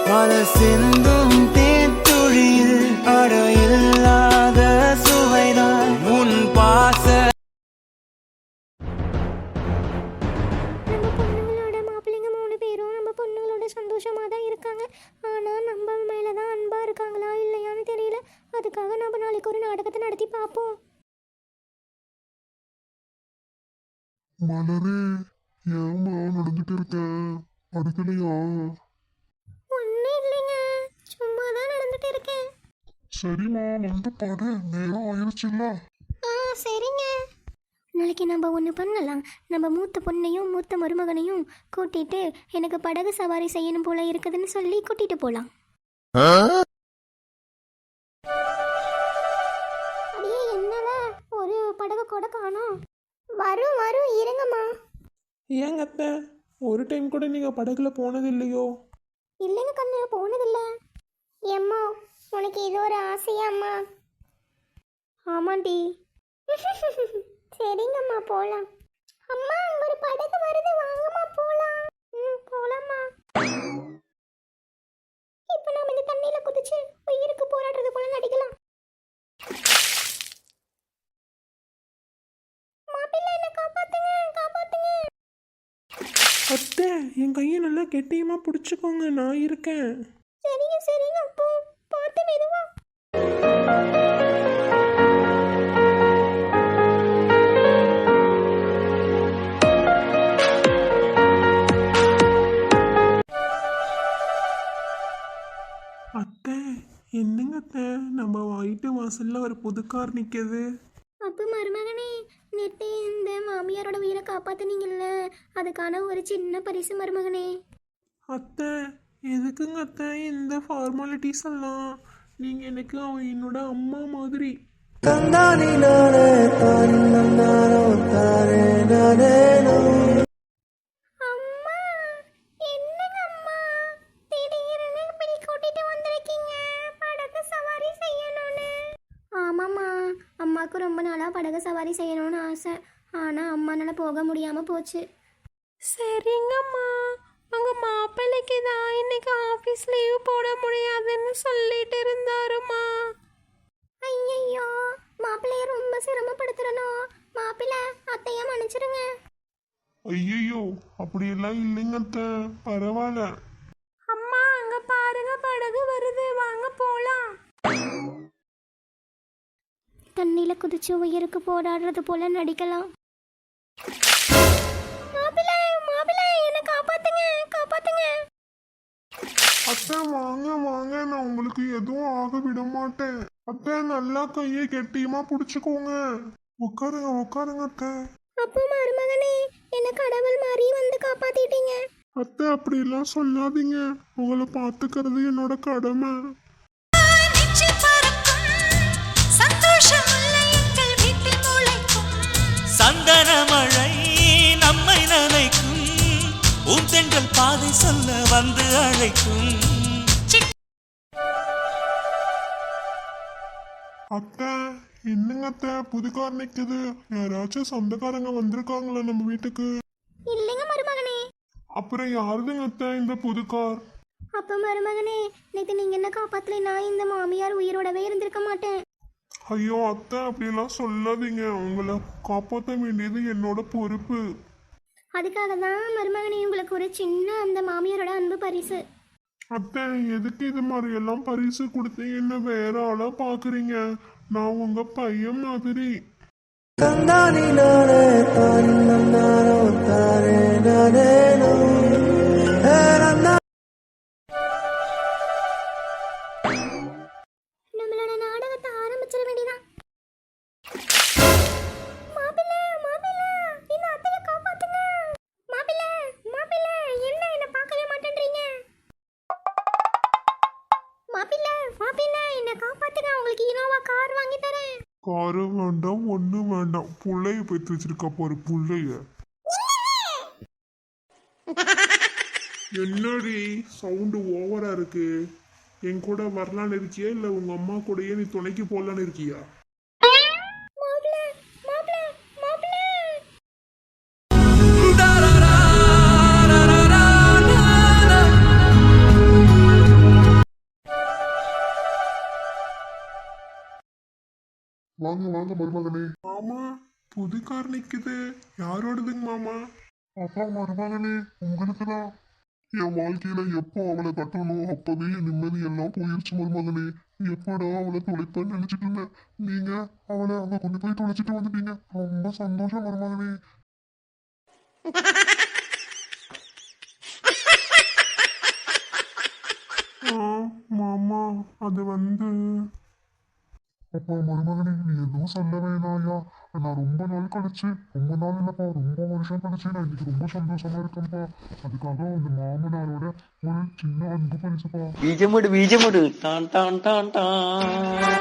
மலர் சிந்தும் தேத்துழியில் அடையில்லாத சுவைதான் உன் பாச. நம்ம பொண்ணுங்களோட மாப்பிள்ளைங்க 3 பேரும் நம்ம பொண்ணுங்களோட சந்தோஷமாக தான் இருக்காங்க. ஆனால் நம்ம மேலே தான் அன்பாக இருக்காங்களா இல்லையான்னு தெரியல. அதுக்காக நம்ம நாளைக்கு ஒரு நாடகத்தை நடத்தி பார்ப்போம். மலரே, ஏம்மா நடந்துட்டு இருக்க? படுக்கலையா? ஒன்றும் இல்லைங்க, சும்மா தான் நடந்துட்டு இருக்கேன். சரிம்மா, வந்து படு, நேரம் ஆயிடுச்சுல்ல. சரிங்க. நாளைக்கு நம்ம ஒன்று பண்ணலாம். நம்ம மூத்த பொண்ணையும் மூத்த மருமகனையும் கூட்டிட்டு எனக்கு படகு சவாரி செய்யணும் போல இருக்குதுன்னு சொல்லி கூட்டிட்டு போகலாம். அப்படியே என்னல ஒரு படகு கூட காணோம். வரும் வரும் இருங்கம்மா. ஏங்க அத்தை, ஒரு டைம் கூட நீங்கள் படகுல போனது இல்லையோ? இல்லைங்க கண்ணு, போனதில்ல. ஏம்மா உனக்கு இது ஒரு ஆசையாம்மா? ஆமாண்டி. சரிங்கம்மா போகலாம். அம்மா ஒரு படகு வருது, வாங்கம்மா போகலாம். போகலாம்மா. இப்போ நாம இந்த தண்ணியில குதிச்சு உயிருக்கு போராடுறது போல நடிக்கலாம். மாப்பிள்ளை என்ன காப்பாத்துங்க, காப்பாத்துங்க. அத்தை, என் கையை நல்லா கெட்டியமாக பிடிச்சிக்கோங்க, நான் இருக்கேன். சரிங்க சரிங்க, அப்போ பார்த்து மெதுவா. அத்தை, என்னங்க அத்தை, நம்ம வீட்டு வாசல்ல ஒரு புது கார் நிற்கிது. அப்போ மருமகனே, நேற்று இந்த மாமியாரோட உயிரை காப்பாத்துனீங்கல்ல, அதுக்கான ஒரு சின்ன பரிசு மருமகனே. அத்தை, எதுக்குங்க அத்தை இந்த ஃபார்மாலிட்டிஸ் எல்லாம்? நீங்கள் எனக்கு என்னோட அம்மா மாதிரி. தந்தானி நானே தானினம் நானோ தானே நானேனோ. அம்மா, என்னங்க அம்மா திடீர்னு இப்படி கூட்டிட்டு வந்திருக்கீங்க படகு சவாரி செய்யணும்னு? ஆமாம்மா, அம்மாவுக்கு ரொம்ப நாளாக படகு சவாரி செய்யணும்னு ஆசை. ஆனால் அம்மானால போக முடியாமல் போச்சு. சரிங்கம்மா, உங்கள் மாப்பிள்ளைக்கு தான் இன்னைக்கு ஆஃபீஸ் லீவ் போட முடியாதுன்னு சொல்லிட்டு இருந்தாருமா. ஐயையோ, மாப்பிள்ளைய ரொம்ப சிரமப்படுத்துறனோ? மாப்பிள்ளை அத்தைய மன்னிச்சிருங்க. ஐயோ, அப்படியெல்லாம் இல்லைங்க அத்தை, பரவாயில்ல. அம்மா அங்க பாருங்க, படகு வருது, வாங்க போலாம். தண்ணியில குதிச்சு உயிருக்கு போராடுறது போல நடிக்கலாம். மாப்பிள்ளை மாப்பிள்ளை, என்ன காப்பாத்துங்க, காப்பாத்துங்க. அத்தை வாங்க வாங்க, நான் உங்களுக்கு எதுவும் ஆக விட மாட்டேன். அத்தை நல்லா கையை கெட்டியமா பிடிச்சுக்கோங்க. உட்காருங்க உட்காருங்க அத்தை. அப்போ மருமகனே, என்ன கடவுள் மாதிரி வந்து காப்பாத்திட்டீங்க. அத்தை அப்படியெல்லாம் சொல்லாதீங்க, உங்களை பார்த்துக்கிறது என்னோட கடமை. சந்தன மழை நம்மை நனைக்கும், பூந்தென்றல் பாதை சொல்ல வந்து அழைக்கும். அத்தை என்னங்க அத்தை, புது கார் நிக்குது. யாராச்சும் சொந்தக்காரங்க வந்திருக்காங்களா நம்ம வீட்டுக்கு? இல்லைங்க மருமகனே. அப்புறம் யாருதுங்க அத்தை இந்த புது கார்? அப்ப மருமகனே, நேற்று நீங்க என்ன காப்பாத்தலைன்னா இந்த மாமியார் உயிரோடவே இருந்திருக்க மாட்டேன். ஐயோ அத்தை, அப்படியெல்லாம் சொல்லாதீங்க. உங்களை காப்பாற்ற வேண்டியது என்னோட பொறுப்பு. அதுக்காக தான் மருமகனே உங்களுக்கு ஒரு சின்ன அந்த மாமியாரோட அன்பு பரிசு. அத்தை எதுக்கு இது மாதிரி எல்லாம் பரிசு கொடுத்தீங்கன்னு வேற ஆளா பாக்குறீங்க? நான் உங்க பையன் மாதிரி. தந்தானி நானே தானினம் நானோ தானே நானேனோ. நம்மளோட நாடகத்தை ஆரம்பிச்சிட வேண்டியதான். மாப்பிள்ளை மாப்பிள்ளை, இந்த அத்தையை காப்பாத்துங்க. மாப்பிள்ளை மாப்பிள்ளை, என்ன பார்க்கவே மாட்டேன்றீங்க? மாப்பிள்ளை மாப்பிள்ளை, என்ன காப்பாத்துங்க, உங்களுக்கு இனோவா கார் வாங்கி தரேன். காரு வேண்டாம், ஒண்ணு வேண்டாம். புள்ளைய பெற்று வச்சிருக்கா பாரு புள்ளைய. என்னடி சவுண்டு ஓவரா இருக்கு? என் கூட வரலான்னு இருக்கியா இல்ல உங்க அம்மா கூடயே நீ துணைக்கு போடலான்னு இருக்கியா? வாங்க வாங்க மருமகனே. மாமா புது கார் நிக்குது, யாரோடதுங்க மாமா? அப்பா மருமகனே, உங்களுக்கு தான். என் வாழ்க்கையில எப்போ அவளை கட்டணும் அப்பவே என் நிம்மதி எல்லாம் போயிருச்சு மருமகனே. எப்படா அவளை தொலைப்பேன்னு நினைச்சிட்டு இருந்தேன். நீங்க அவளை அங்க கொண்டு போய் தொலைச்சிட்டு வந்துட்டீங்க. ரொம்ப சந்தோஷம் மருமகனே. மாமா அது வந்து அப்பா மருமகனே, நீ எதுவும் சொல்ல வேணாயா. நான் ரொம்ப நாள் கழிச்சு, ரொம்ப நாள் இல்லப்பா, ரொம்ப வருஷம் கழிச்சு நான் இன்னைக்கு ரொம்ப சந்தோஷமா இருக்கேன்ப்பா. அதுக்காக அந்த மாமனாரோட ஒரு சின்ன அன்பு பரிசுப்பா. பீஜமுடு டான் டான் டான் டான்